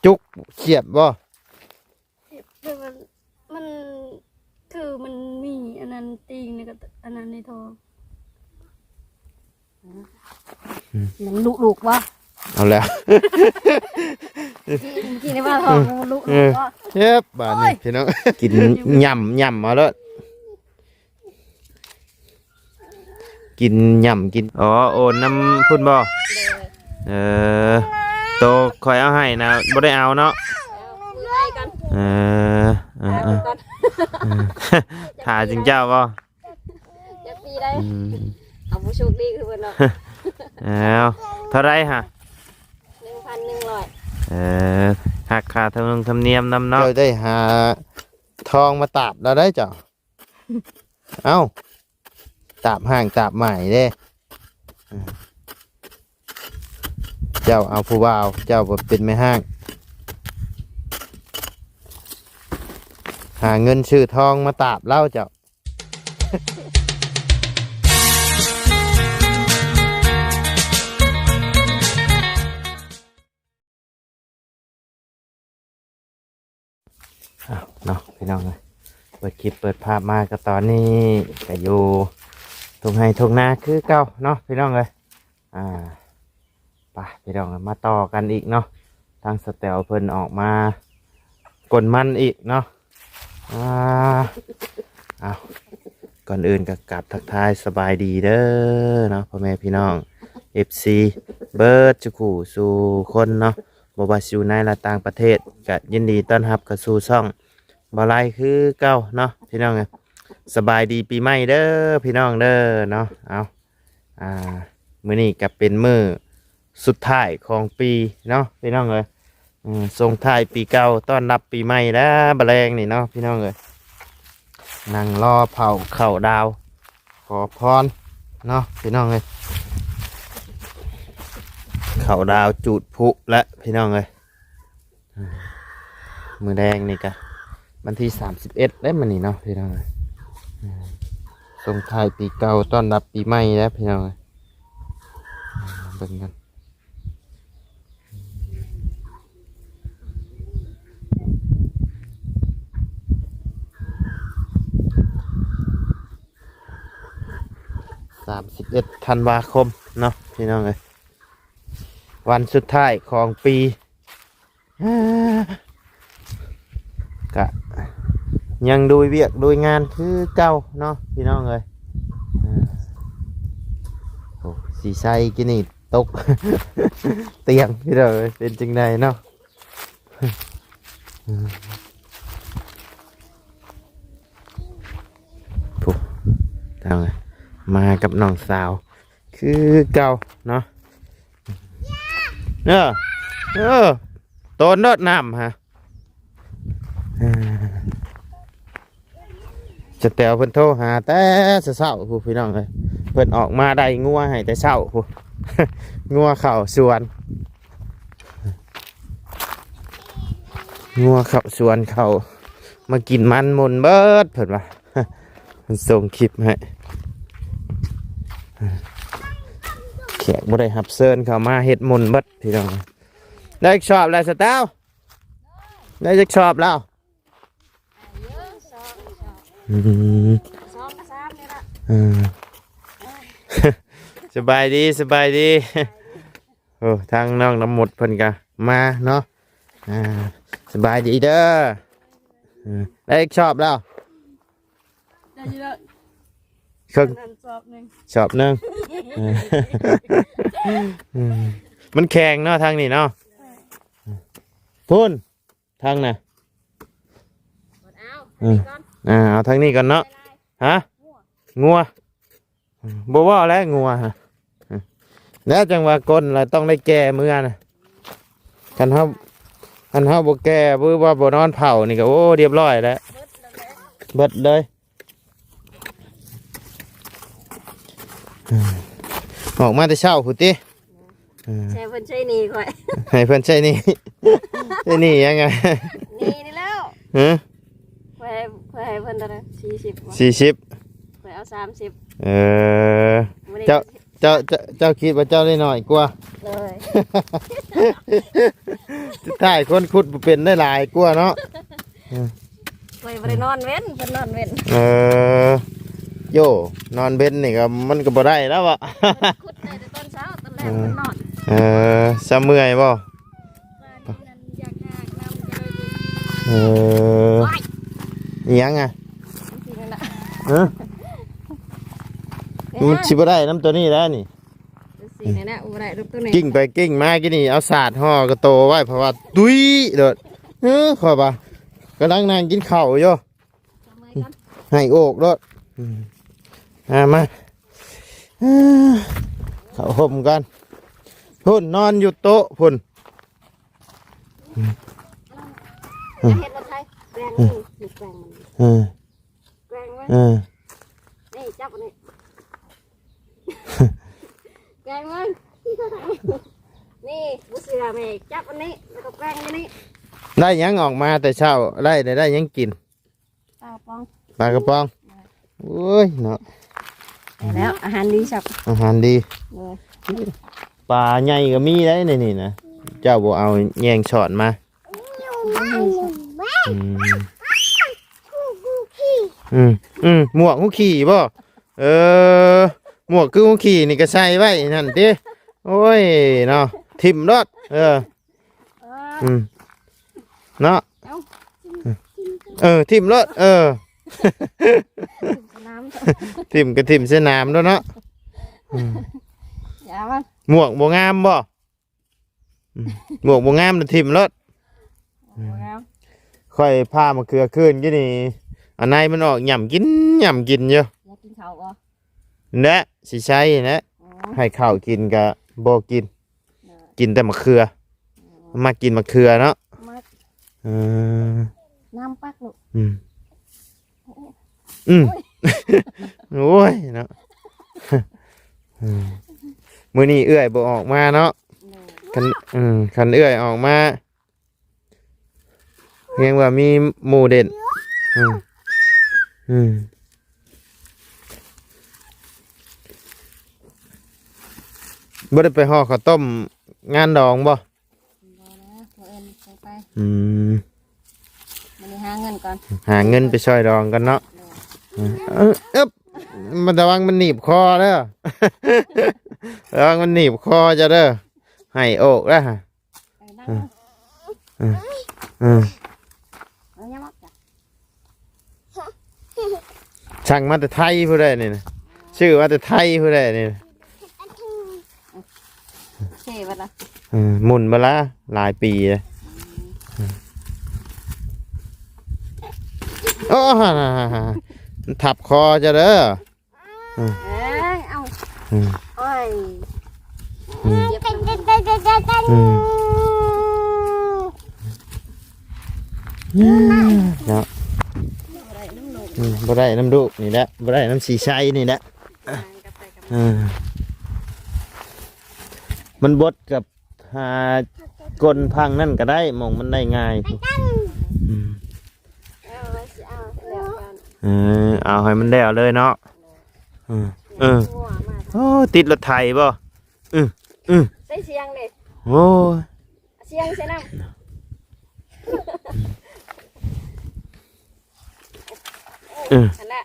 จุกเขียบบ่คือมันคือมันมีอันนั้นติงนี่ก็อันนั้นในท้องมันลุกวะเอาแล้วกินในบ้านท้องมันลุกวะเจ็บบาดนี้พี่น้องกินย่ำมาแล้วกินย่ำกินอ๋อโอนน้ำพุ่นบ่โตคอยเอาให้นะบ่ได้เอาเนาะถ่าจริงเจ้าบ่จะปีได้เอาผู้โชคดีคือเพิ่นเนาะเท่าไรฮะ1,100หักค่าธรรมเนียมนำเนาะเราได้หาทองมาตาบเราได้จ้ะเอ้าตาบห่างตาบใหม่เด้เจ้าเอาผู้บ่าวเจ้าเป็นไม่ห้างหาเงินซื้อทองมาตาบเล่าเจ้าเนาะพี่น้องเลยเปิดคลิปเปิดภาพมาก็ตอนนี้ก็อยู่ทุ่งไร่ทุ่งนาคือเก่าเนาะพี่น้องเลยไปพี่น้องมาต่อกันอีกเนาะทางสเตลเพิ่นออกมากลมันอีกเนาะก่อนอื่นก็กลับทักทายสบายดีเด้อเนาะพ่อแม่พี่น้อง FC เบิร์ดจุกูสู่คนเนาะบว่าอยู่ในและต่างประเทศก็ยินดีต้อนรับกับสู่ช่องบ่ไลคือเก่าเนาะพี่น้องสบายดีปีใหม่เด้อพี่น้องเด้อเนาะมื้อนี้ก็เป็นมื้อสุดท้ายของปีเนาะพี่น้องเลยส่งท้ายปีเก่าต้อนรับปีใหม่แล้วบะแรงนี่เนาะพี่น้องเลยนั่งรอเผาเข่าดาวขอพรเนาะพี่น้องเลยเข่าดาวจุดพลุและพี่น้องเลยมือแดงนี่กะวันที่31ได้มันนี่เนาะพี่น้องเลยส่งท้ายปีเก่าต้อนรับปีใหม่แล้วพี่น้องเลยเบิ่งกัน31 ธันวาคมเนาะพี่น้องเลยวันสุดท้ายของปีกะยังดูเวียกดูงานคือเก่าเนาะพี่น้องเลยโอ้สีใสกินนี่ตก เตียงพี่น้องเลยเป็นจังไดเนาะปุ๊บทางเลยมากับน้องสาวคือเก่าเนาะโตนรดน้ำฮะจะแตวเพิ่นโทรหาแต่เช้าผู้พี่น้องเลยเพิ่นออกมาได้งัวให้แต่เช้าผู้ งัวเข่าสวนงัวเข่าสวนเขามากินมันมนเบิดเพิ่นว่า มันส่งคลิปให้แขกบ่ได้หับเซิร์นเข้ามาเฮ็ดมนเบิดพี่น้องได้ชอบแล้วสตาวได้จะชอบแล้วสบายดีสบายดีโอ้ทางน้องน้ำหมดเพิ่นกะมาเนาะสบายดีเด้อได้ชอบแล้วชอบหนึ่งมันแข็งเนาะทางนี้เนาะพุ่นทางน่ะเอาทางนี้ก่อนเนาะฮะงัวบ่ว่าแล้วงัวฮะแล้วจังหวะก้นเราต้องได้แก่เมื่อนะคันเฮาบ่แก่บ่ว่าบ่นอนเผานี่ก็โอ้เรียบร้อยแล้วเบิดเลยออกมาแต่เช้าพุ่นติใช่เพิ่นใช่นี่ค่อยให้เพิ่นใช่นี่ ใช่นี่ยังไงนี่แล้วฮะค่อยให้เพิ่นเท่าไหร่40 40ค่อยเอา30เจ้า เจ้าคิดว่าเจ้าได้น้อยกว่า เลย สุดท้ายคนขุดบ่เป็นได้หลายกว่าเนาะ ไปบ่ได้นอนเว้นเพิ่นนอนเว้น โยนอนเบ็ดนี่ก็มันก็บ่ได้แล้วอะ ขุดได้แต่ตอนเช้าตอนแรกเพิ่นนอน ซะเมื่อยบ่ ว่านี่นั่นอยากหากน้ำจะเลย ว้าย อิหยังอ่ะ สินั่นน่ะ มันสิบ่ได้น้ำตัวนี้แล้วนี่ สินั่นน่ะบ่ได้รูปตัวนี้ กิ้งไปกิ้งมากี่นี่เอาสาดห่อกระโตไว้เพราะว่าตุ้ยโดดขอยบ่กำลังนั่งกินข้าวอยู่ ทำไมกัน ให้โอกโดดมาเข้าห่มกันพุ่นนอนอยู่โต๊ะพุ่น จะเฮ็ดบ่ไทยแกล้งนี่แกล้งมัน แกล้งมันนี่จับอันนี้แกล้งมันนี่บุษราแม่จับอันนี้แล้วก็แกล้งอันนี้ ได้หยังออกมาแต่เช้าได้หยังกิน ตาปอง ปลากระป๋องโอ้ยเนาะ ได้แล้วอาหารดีสับ อาหารดี เลย ปลาใหญ่ก็มีได้ในนี่นะเจ้าบ่เอาแยงช็อตมาหมวกหูขี่บ่หมวกคือหูขี่นี่ก็ใส่ไว้นั่นติโอ้ยเนาะทิ่มรถเนาะทิ่มรถน้ำ ทิ่มก็ทิ่มเส้นน้ำด้วยเนาะ อย่ามัน หมวกบ่งามบ่หมวกบ่งามแต่ทิ่มรถค่อยพามาเกลือขึ้นกี่นี่อันในมันออกหย่ำกินอยู่ อยากกินข้าวบ่ และสิใช้นะให้ข้าวกินก็บ่กินกินแต่มะเขือมากินมะเขือเนาะน้ำปักลูก โอ้ยเนาะมื้อนี้เอื้อยบ่ออกมาเนาะคันเอื้อยออกมาเพียงว่ามีหมู่เด่นบ่ได้ไปห่อข้าวต้มงานดองบ่มันหาเงินก่อน หาเงินไปช่วยดองกันเนาะมันระวังมันหนีบคอเด้อ ระวังมันหนีบคอจะเด้อให้โอกแล้วฮะช่างมาแต่ไทยผู้ใดนี่นะชื่อมาแต่ไทยผู้ใดนี่นะ เช่บัดละ หมุนมาละหลายปีเลยโอ้ฮ่าทับคอจะเด้อเอาโอ้ยเจ็บเนาะบ่ได้น้ำดุนี่แหละบ่ได้น้ำสีชัยนี่แหละมันบดกับหากลพังนั่นก็ได้มองมันได้ง่ายเอาให้มันได้เอาเลยเนาะโอ้ติดรถไถบ่ใส่เสียงเลย โอ้เสียงใส่น้ำนั่นแหละ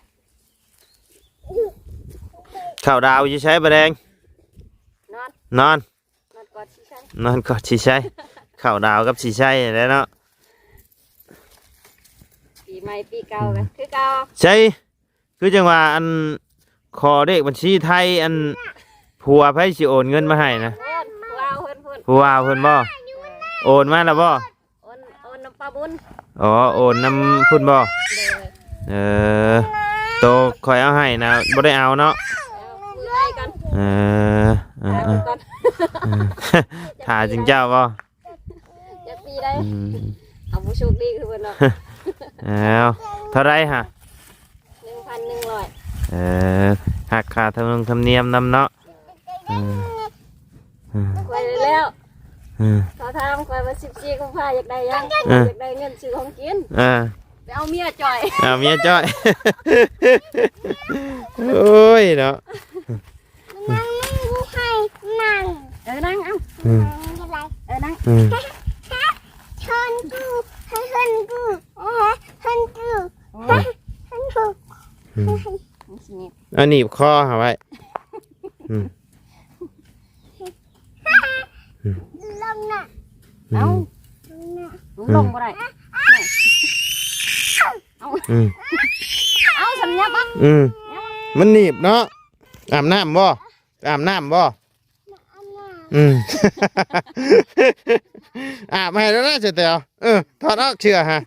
ข่าวดาวจะใช้บะแดงนอนกอดชี้ใช่ นอนกอดชีใช้ข่าวดาวกับชีใช้แล้วเนาะ ปีใหม่ปีเก่ากันคือเก่า ใช่คือจังว่าอันขอเลขบัญชีไทยอันผัวไผสิโอนเงินมาให้นะผัวเพิ่นบ่โอนมาแล้วบ่โอนน้ำปลาบุญอ๋อโอนน้ำคุณบ่โตคอยเอาให้นะบ่ได้เอาเนาะถ่าจริงเจ้าบ่จะปีได้เอาผู้โชคดีคือเพิ่นเนาะเท่าไรฮะ1,100หักค่าธรรมเนียมนำเนาะไปแล้วเขาทำไปมา14กุมภาพันธ์อยากได้ยังอยากได้เงินซื้อของกินไปเอาเมียจ่อยเอาเมียจ่อยโอ้ยเนาะ ให้นั่งนั่งเอ้านั่งชนกูให้ชนกูชนกูชนกูอันนี้คอหาไว้ลงน่ะเอาลงบ่ได้เอาสัญญาปั๊บมันหนีบเนาะอาบน้ำบ่อาบน้ำบ่อาบให้แล้วนะเจ้าเตียวถอดออกเชื่อฮะ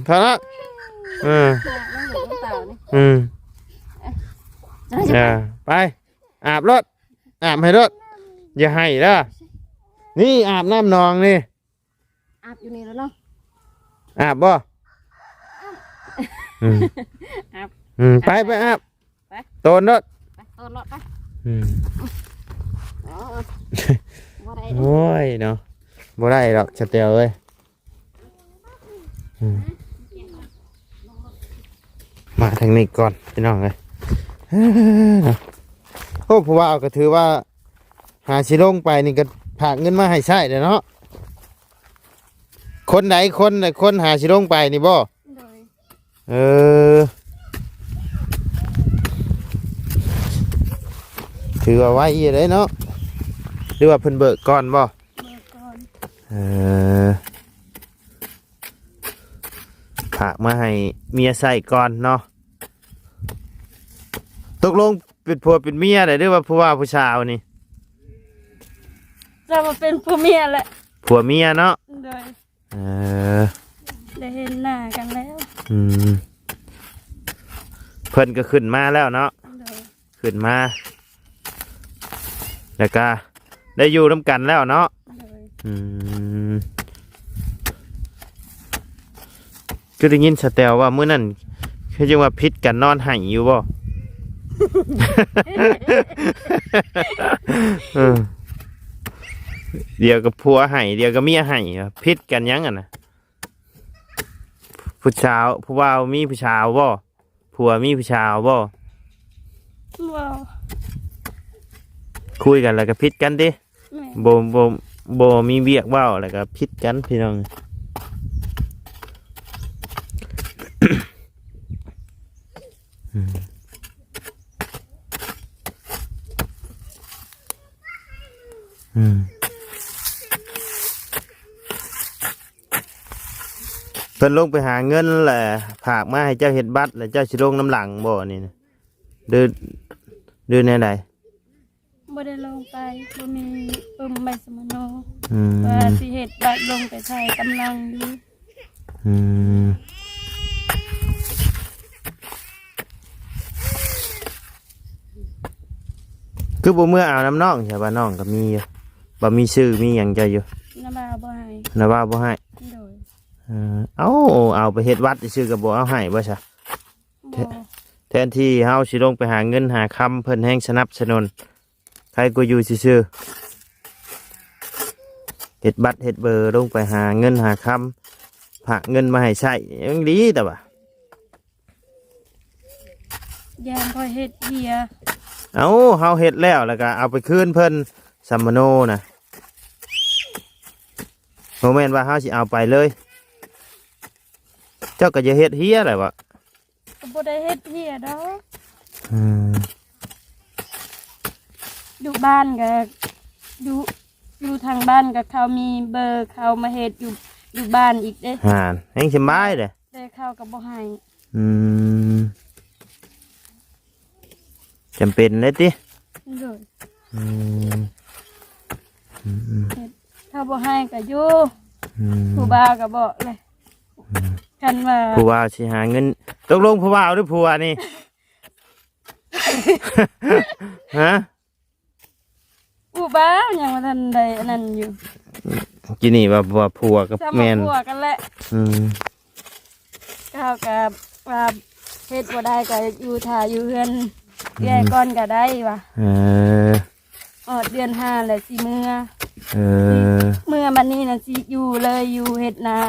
ถอดออกไปอาบรถอาบให้รถอย่าให้ละนี่อาบน้ำนองนี่อาบอยู่นี่แล้วเนาะอาบบ่ไปอาบโตนรถโตนรถไปโอ้ยเนาะบ่ได้หรอกเจ้าเตียวเอ้ยมาทางนี้ก่อนพี่น้องเลยโอ้เพราะว่าก็ถือว่าหาชิลงไปนี่ก็ผากเงินมาให้ใช้เด้อเนาะคนไหนคนหาชิลงไปนี่บ่ถือว่าไว้ยี่เลยเนาะหรือว่าเพิ่นเบิกก่อนบ่ผากมาให้เมียใส่ก่อนเนาะตกลงเป็นผัวเป็นเมียได้หรือว่าผู้ชาวนี่จะมาเป็นผัวเมียแหละผัวเมียเนาะได้เห็นหน้ากันแล้วเพิ่นก็ขึ้นมาแล้วเนาะขึ้นมาแล้วก็ได้อยู่ร่วมกันแล้วเนาะก็ได้ยินสแตลว่ามื้อนั้นคือจังว่าพิษกันนอนไห้อยู่บ่เดี๋ยวกับผัวไห้เดี๋ยวกับเมียไห้พิษกันยังอ่ะนะผู้ชาวผู้บ่าวมีผู้ชาวบ่ผัวมีผู้ชาวบ่คุยกันแล้วก็พิษกันดิโบมีเบียกว่าวแล้วก็พิษกันพี่น้องเพิ่นลงไปหาเงินแหละผากมาให้เจ้าเฮ็ดบัตรแล้วเจ้าสิลงน้ำหลังบ่นี่นะเดินแนวใดบ่ได้ลงไปบ่มีใบสมโนว่าสิเฮ็ดบัตรลงไปใช้กำลังอยู่คือบ่เมื่อเอาน้ำน้องใช่ป่ะน้องก็มีอยู่บ่มีชื่อมีหยังใจอยู่น้าบ่าวบ่ให้เอาไปเฮ็ดวัดชื่อก็บ่เอาให้บ่ซะแทนที่เฮาสิลงไปหาเงินหาคำเพิ่นแห่งสนับสนุนใครก็อยู่ซื่อเฮ็ดบัตรเฮ็ดเบอร์ลงไปหาเงินหาคำฝากเงินมาให้ใช้ยังดีแต่ว่ายามพอเฮ็ดเฮียเฮาเฮ็ดแล้วก็เอาไปคืนเพิ่นสัมมโนนะโมเมนต์ว่าเฮาสิเอาไปเลยเจ้าก็จะเฮ็ดเฮียอะไรวะบ่ได้เฮ็ดเฮียดอกอยู่บ้านก็อยู่ทางบ้านก็เขามีเบอร์เขามาเฮ็ดอยู่บ้านอีกเด้แห่งสบายเด้แต่เขาก็บ่ให้จำเป็นเลยติถ้าบ่ให้ก็อยู่ผู้บ่าวก็บอกเลยกันว่าผู้บ่าวสิหาเงินตกลงผู้บ่าวหรือผัวนี่ฮะผู้บ่าวยังบ่ทันได้อันนั้นอยู่กินนี่ว่าผัวกับแม่นผัวกันแหละเขาก็ว่าเฮ็ดบ่ได้ก็อยู่ท่าอยู่เฮือนแย่ก่อนก็ได้ว่ะเดือน5แล้วสิเมื่อบัดนี้น่ะสิอยู่เลยอยู่เฮ็ดนา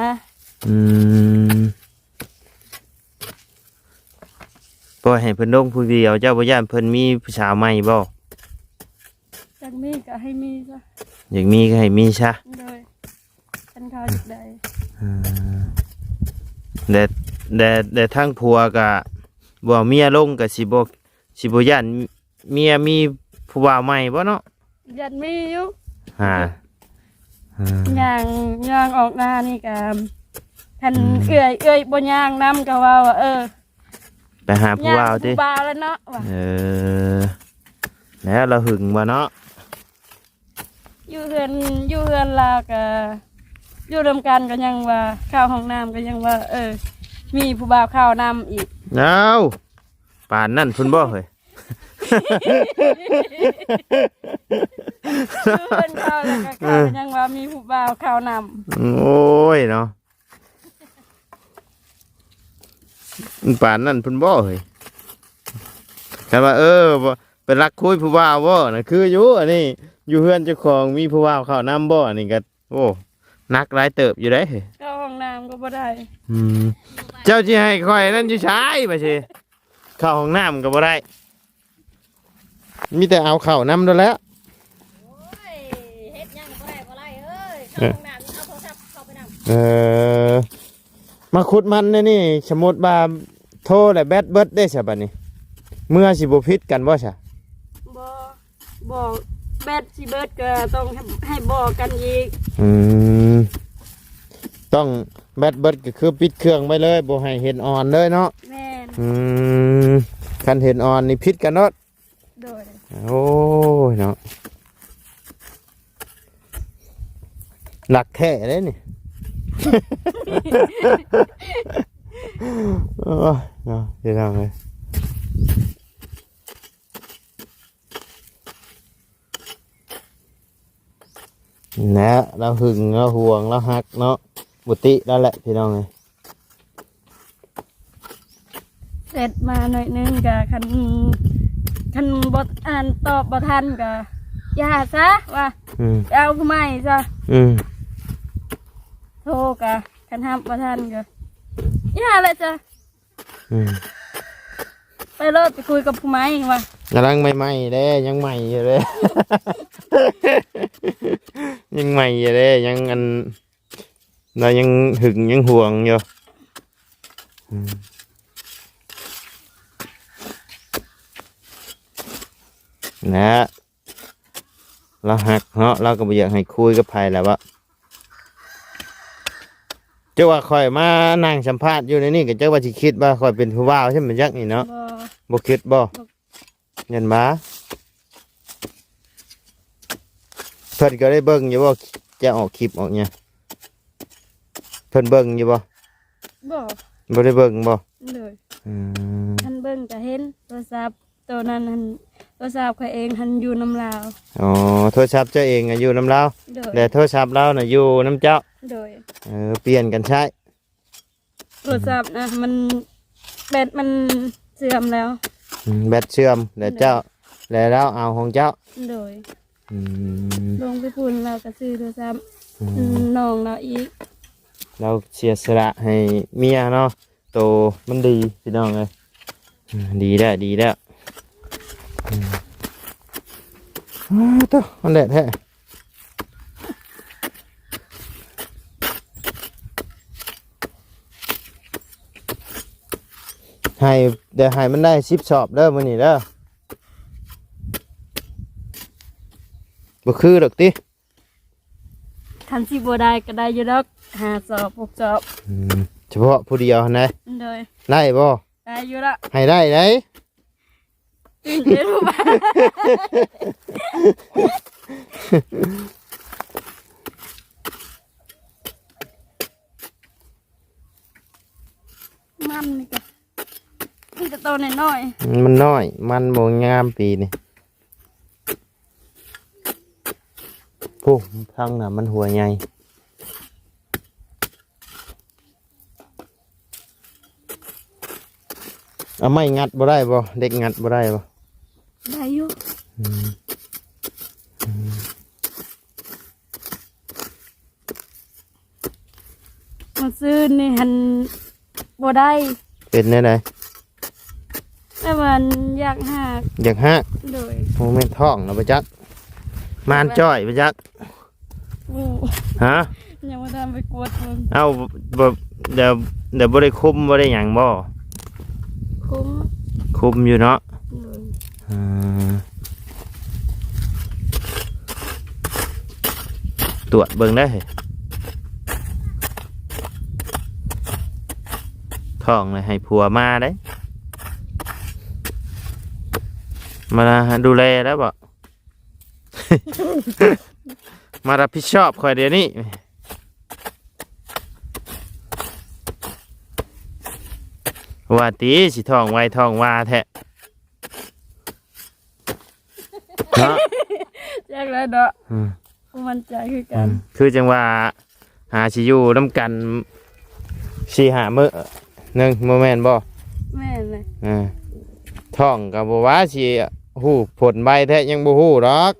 ปล่อยให้เพิ่นลงผู้เดียวเจ้าบ่ย่านเพิ่นมีผู้สาวใหม่บ่ จังมีก็ให้มีซะ อยากมีก็ให้มีซะ โดยฉันเขาอยากได้ อ่าแต่ทั้งผัวก็บ่เอาเมียลงก็สิบ่ย่านเมียมีผู้บ่าวใหม่บ่เนาะ ยันมีอยู่ อ่า ย่างออกหน้านี่ก็คันเอื้อยบ่ย่างนํก็ว่าไปหาผู้บ่าวติ ผู้บ่าวแล้วเนาะว่า แล้วเราหึงบ่เนาะ อยู่เฮือนลาก็อยู่รวมกันก็ยังว่าเข้าห้องน้ำก็ยังว่า มีผู้บ่าวเข้าน้ำอีก เอาป่านนั่นพุ่นบ่เฮ้ย อยู่เฮือนเข้าแล้วก็เข้าก็ยังว่ามีผู้บ่าวเข้าน้ โอ้ยเนาะป่านนั่นพุ่นบ่เฮ้ยแต่ว่าบ่เป็นรักคุยผู้บ่าวบ่น่ะคืออยู่อันนี้อยู่เฮือนเจ้าของมีผู้บ่าวเข้าน้ำบ่อันนี้ก็โอ้นักหลายเติบอยู่เด้ ำเข้าห้องน้ำก็บ่ได้ เจ้าสิให้ข่อยนั่นอยู่ใช้บ่สิเข้าห้องน้ำก็บ่ได้มีแต่เอาเข้าน้ำนั่นแหล้ว โอ้ยเฮ็ดหยังบ่ได้เอ้ยเข้าห้องน้ำเอาโทรศัพท์เข้าไปนำมาขุดมันนี่สมมุติว่าโทรแล้วแบตเบิดได้ซะบัดนี้เมื่อสิบ่ผิดกันบ่ซะ บอกแบดสิเบิดก็ต้องให้บอกกันอีก ต้องแบตเบิดก็คือปิดเครื่องไว้เลยบ่ให้เห็นออนเลยเนาะ แม่น คันเห็นออนนี่ผิดกันเนาะ โดย โอ้ยเนาะหลักแท้เลยนี่ โอ้ยเนาะเดี๋ยวทำเลยนะเราหึงเราห่วงเราหักเนาะบุติแล้วแหละพี่น้องเลย เสร็จมาหน่อยนึงก็คันบ่อ่านตอบบ่ทันก็อย่าซะว่าเอาผู้ใหม่ซะโทรก็คันห้ามบ่ทันก็อย่าเลยจ้ะไปรถไปคุยกับผู้ใหม่ว่าก ำลังใหม่ๆเลยยังใหม่อยู่เลย ยังใหม่อยู่เลยยังอันเรายังหึงยังห่วงอยู่นะเราหักเนาะเราก็ไม่อยากให้คุยกับใครแล้ววะเจ้าว่าคอยมานั่งสัมภาษณ์อยู่ในนี่ก็เจ้าว่าสิคิดว่าคอยเป็นผู้ว่าวใช่ไหมยักษ์นี่เนาะบ่คิดบ่เงินมาเพิ่นก็ได้เบิ่งอยู่บ่จะออกคลิปออกเนี่ยเพิ่นเบิ่งอยู่บ่ บ่ ได้เบิ่งบ่ เลยท่านเบิ่งก็เห็นโทรศัพท์ตัวนั้นหันโทรศัพท์เขาเองหันอยู่น้ำลาว อ๋อโทรศัพท์เจ้าเองอยู่น้ำเรา โดย แต่โทรศัพท์เราน่ะอยู่น้ำเจ้า โดย เปลี่ยนกันใช้ โทรศัพท์นะมันแบตมันเสื่อมแล้ว แบตเชื่อมแล้วเจ้าแล้วเราเอาของเจ้า โดยลงไปพูนเราก็ซื้อโทรศัพท์น้องเราอีก เราเสียสละให้เมียเนาะโตมันดีพี่น้องเลยดีแล้วตัวมันแดดแท้ให้เดี๋ยวให้มันได้10 สอบเด้อมื้อนี้เด้อบ่คือดอกติ คันสิบ่ได้ก็ได้อยู่ดอก5 สอบ 6 สอบ เฉพาะผู้เดียวนะ โดย ได้บ่ ได้อยู่ละ ให้ได้ไหน ตื่นเต้นบ่มันนี่ก็มันจะโตน้อย มันน้อยมันบ่งามปีนี่โอ้ทั้งน่ะมันหัวใหญ่เอาไม้งัดบ่ได้บ่เด็กงัดบ่ได้บ่ ๆได้อยู่มันซื้อนี่หันบ่ได้ เป็นแน่ได มันอยากหัก อยากฮัก โดย โมเมนท้องนะประจักษ์มานจ้อยประจักษ์ โอ้ ฮะ ยังไม่ทำไปกวดมึง เอาแบบเดี๋ยวบ่ได้คุมบ่ได้หยังบ่ คุ้ม คุมอยู่เนาะ โดย อ่าตรวจเบิ่งได้ท้องเลยให้ผัวมาได้ มาดูแลแล้วบ่ มารับผิดชอบคอยเดี๋ยวนี้ว่าตีสิท้องไวท้องว่าแท้เนาะ แยกแล้วเนาะ อืม มันใจคือกัน คือจังว่าหาชิอยูน้ำกันสี่หามื้อหนึ่งโมเมนต์บ่ แม่เลย ท้องกับบ่ว่าสิฮู้ผลใบแท้ยังบ่ฮู้ดอก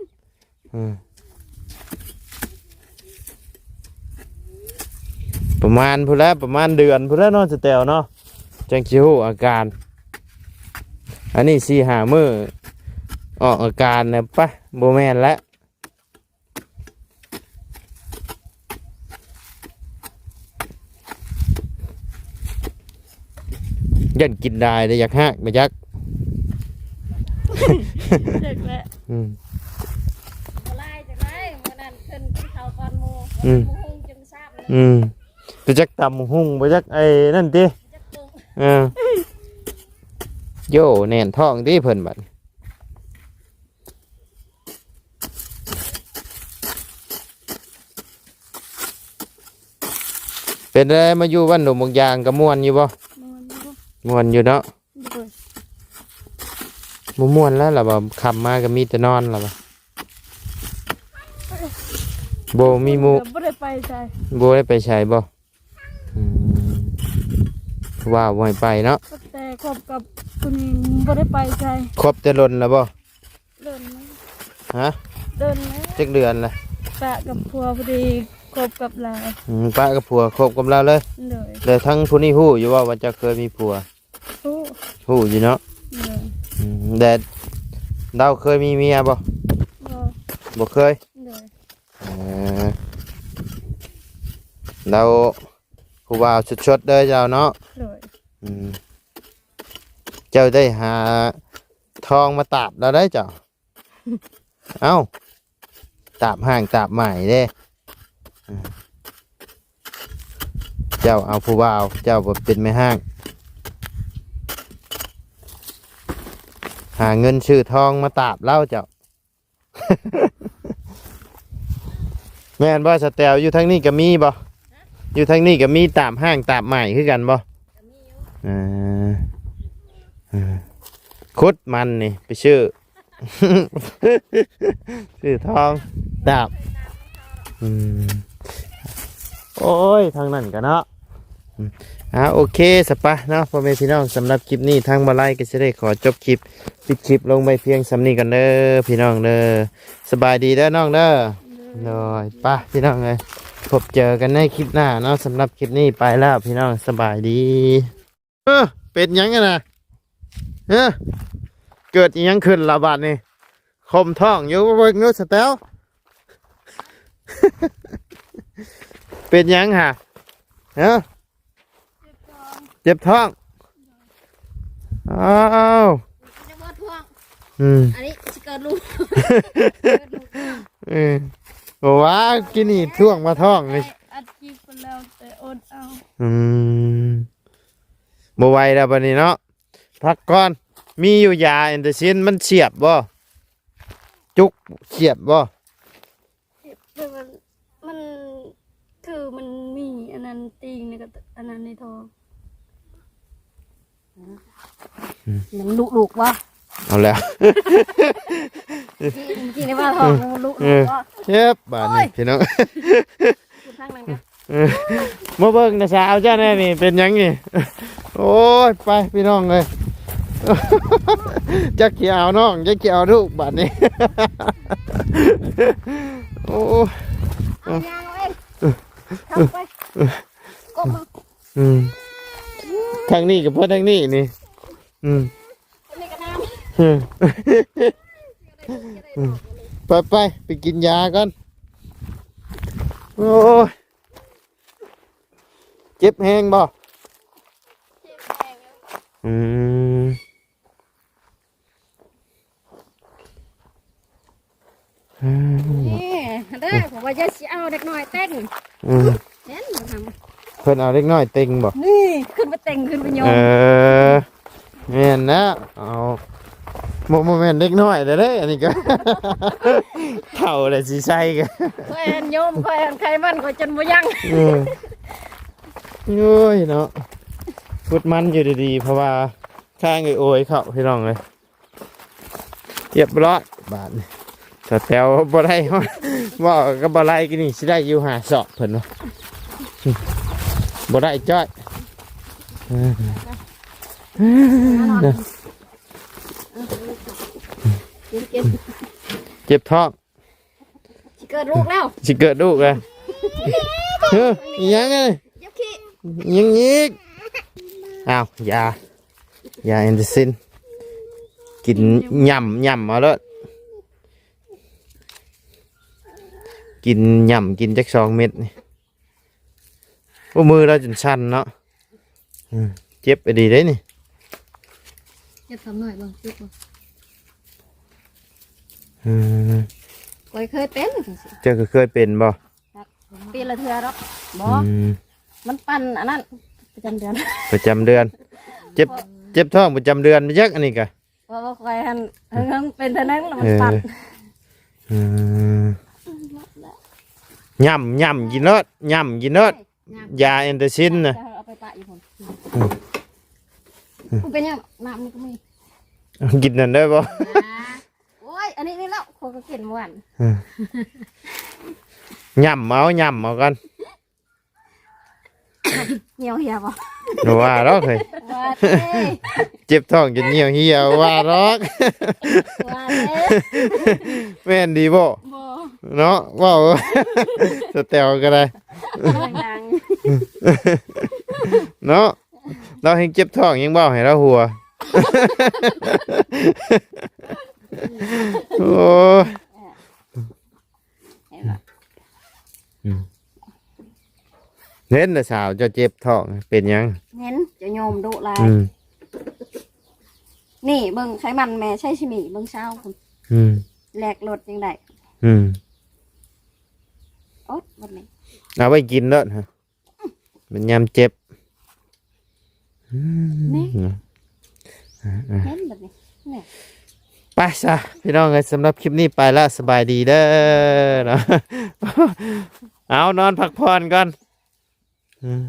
ประมาณพุ่นแล้วประมาณเดือนพุ่นแล้วเนาะสแตลเนาะจังสิฮู้อาการอันนี้สี่หามื้อออกอาการเนี่ยปะบ่แม่นแล้วยันกินได้เลยอยากฮักไม่ยัก แยกแล้ว บ่ไล่จังได๋มื้อนั้นขึ้นกินข้าวก่อนหมู่ อืม หมู่ฮงจึงทราบเลย ไปจักตำหุ่งไปจักไอ้นั่นติ จักปึ้ง โยแน่นท้องติเพิ่นบัดเป็นไรมาอยู่บ้านหนุ่มบางยางกับม่วนอยู่บ่ มันก็ ม่วนอยู่เนาะ โดย บ่ม่วนแล้วล่ะบ่คำมาก็มีแต่นอนล่ะบ่บ่มีหมู่ ไม่ได้ไปใช่ บ่ได้ไปใช้บ่ว่าบ่ให้ไปเนาะ แต่คบกับคนนี้ไม่ได้ไปใช่ ครบแต่ลนแล้วบ่ เดินไหม ฮะ เดินไหม จักเดือนละ ปะกับพัวพอดีคบกับเรา ป้ากับผัวคบกับเราเลย เลย แต่ทั้งผู้นี้ฮู้อยู่ว่าจะเคยมีผัว ผู้ ฮู้อยู่เนาะ เลย แต่เราเคยมีเมียบ่ บ่ บ่เคย เลย เออเราผู้บ่าวชดๆเด้อเจ้าเนาะ เลย เจ้าได้หาทองมาตาบเราได้เจ้า เอ้าตาบห่างตาบใหม่เด้เจ้าเอาผู้บ่าวเจ้าบ่เป็นแม่ห้าง หาเงินชื่อทองมาตาบเล่าเจ้า แม่นบ่สแตลอยู่ทางนี้ก็มีบ่อยู่ทางนี้ก็มีตาบห้างตาบใหม่คือกันบ่ ก็มีอยู่ คุดมันนี่ไปชื่อ ชื่อทองดาบโอ้ยทางนั้นกันเนาะโอเคสปะเนาะพ่อแม่พี่น้องสำหรับคลิปนี้ทางมาไลก็จะได้ขอจบคลิปปิดคลิปลงไปเพียงสำนี้กันเด้อพี่น้องเด้อสบายดีเด้อน้องเด้อโดยป่ะพี่น้องเลยพบเจอกันในคลิปหน้าเนาะสำหรับคลิปนี้ไปแล้วพี่น้องสบายดีเป็นยังไงนะเกิดยังขึ้นระบาดนี่คมท้องอยู่เบิ่งนู้สเตล เป็นยังฮะเจ็บท้องอ้าว จะบ่ทวง อันนี้สิเกิดลูก บอกว่ากินนี่ท่วงมาท้องเลย อัดคลิปไปแล้วแต่อดเอา บ่ไหวแล้วบัดนี้เนาะพักก่อนมีอยู่ยาแอนเตอร์ซินมันเฉียบบ่จุกเฉียบบ่ แต่มันคือมันมีอันนั้นติงในกับอันนั้นในท้องยังลูกวะ เอาแล้ว จริงๆในว่าท้องลูกวะ เจ็บบาดนี้พี่น้อง คุณทางนั้นกัน มาเบิ่งนะสาวเจ้าแน่นี่เป็นหยังนี่ โอ้ยไปพี่น้องเลย จะเกี่ยวน้องจะเกี่ยวลูกบาดนี้ โอ้ เอายางเอาเองทำไปกบมา ทางนี้กับเพื่อนทางนี้นี่ นี่ก็ได้ ไปกินยาก่อนโอ้ยเจ็บแห้งบ่อืม นี่เด้อผมว่าจะสิเอาเด็กน้อยเต้น อืม เห็นบ่ทำ เพิ่นเอาเล็กน้อยเต็งบ่ นี่ขึ้นไปเต้นขึ้นไปโย เอน แม่นนะเอาโมเมนต์เล็กน้อยเด้อเด้อันนี้ก็ เท่าเลยสิใส่กัน ค่อยอันโยมค่อยอันใครมันค่อยจนบ่ยัง เออโอ้ยเนาะพุดมันอยู่ดีๆเพราะว่าข้างไอ้โอยเข้าพี่น้องเลยเรียบร้อยบาทนี่แต่แถวบ่ได้ ว่าก็บ่ได้กินนี่สิได้อยู่หาสอบเพิ่นว่าบ่ได้จ้อยเออ กิน เจ็บท้อง สิเกิดลูกแล้ว สิเกิดลูกเลยเฮ้ยอิหยังไง ยักขี้ อิหยังอีกอ้าวยาแอนติซินกินย่ำมาแล้วกินย่ำกินจัก2 เม็ดนี่โอ้มือเราจนชันเนาะเจ็บไปดีเลยนี่ จะทำหน่อยบ่จุกบ่ อืม ค่อยเคยเป็น เจ้าก็เคยเป็นบ่ ปีละเทื่อดอกบ่ อืม มันปั่นอันนั้นประจำเดือน ประจำเดือน เจ็บท้องประจำเดือนไม่ยักอันนี้กะ เพราะว่าค่อยหันเป็นเท่านั้นแล้วมันปั่น อืมย่ำกินเลิศย่ำกินเลิศยาแอนติซินนะ จะเอาไปปะอยู่ผมมันเป็นยังน้ำนี่ก็มี กินนั่นได้บ่ โอ้ยอันนี้นี่แล้วคนก็กินเมื่อวาน ย่ำเอากัน เหี่ยวเหี่ยวบ่ หนูว่าหรอกเฮ้ย ว่าเต้ เจ็บท้องจนเหี่ยวว่าหรอก ว่าเต้ แม่นดีบ่ บ่ เนาะว้าว สแตลก็ได้ ดัง เนาะเราเห็นเจ็บท้องยังเบ้าให้เราหัว โอ้ย เห็นบ่ เห็นแต่สาวจะเจ็บท้องเป็นหยัง เห็นจะโยมดุลาย อืม นี่เบิ่งไขมันแม่ใช่ชิมิเบิ่งเช้าคุณ อืม แหลกรถยังไง อืม โอ๊ยวันนี้ เอาไว้กินเด้อฮะมันยามเจ็บอืม เห็นแบบนี้นี่ ไปซะพี่น้องเอ้ยสำหรับคลิปนี้ไปแล้วสบายดีเด้อเนาะ เอานอนพักผ่อนก่อนอืม